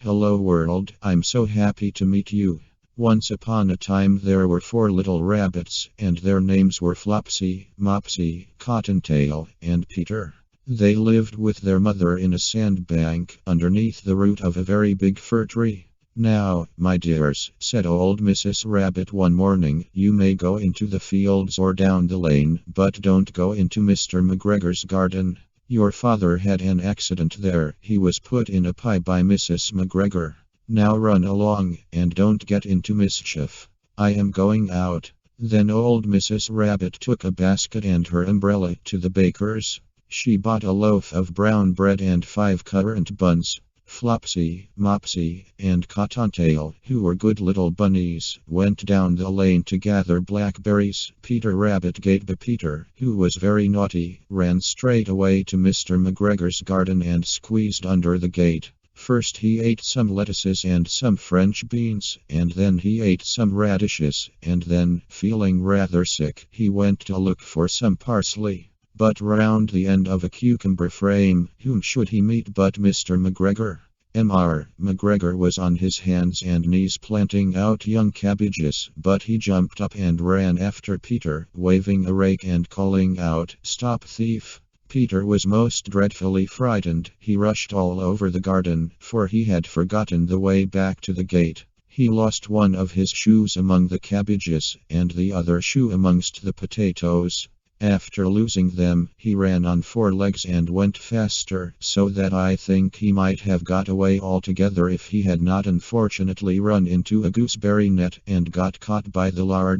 Hello world, I'm so happy to meet you. Once upon a time there were four little rabbits, and their names were Flopsy, Mopsy, Cottontail, and Peter. They lived with their mother in a sandbank underneath the root of a very big fir tree. Now, my dears, said old Mrs. Rabbit one morning, you may go into the fields or down the lane, but don't go into Mr. McGregor's garden. Your father had an accident there. He was put in a pie by Mrs. McGregor. Now run along, and don't get into mischief. I am going out. Then old Mrs. Rabbit took a basket and her umbrella to the baker's. She bought a loaf of brown bread and 5 currant buns. Flopsy, Mopsy, and Cottontail, who were good little bunnies, went down the lane to gather blackberries. Peter Rabbit Peter, who was very naughty, ran straight away to Mr. McGregor's garden and squeezed under the gate. First he ate some lettuces and some French beans, and then he ate some radishes, and then, feeling rather sick, he went to look for some parsley. But round the end of a cucumber frame, whom should he meet but Mr. McGregor? McGregor was on his hands and knees planting out young cabbages, but he jumped up and ran after Peter, waving a rake and calling out, "Stop, thief!" Peter was most dreadfully frightened. He rushed all over the garden, for he had forgotten the way back to the gate. He lost one of his shoes among the cabbages, and the other shoe amongst the potatoes. After losing them, he ran on 4 legs and went faster, so that I think he might have got away altogether if he had not unfortunately run into a gooseberry net and got caught by the large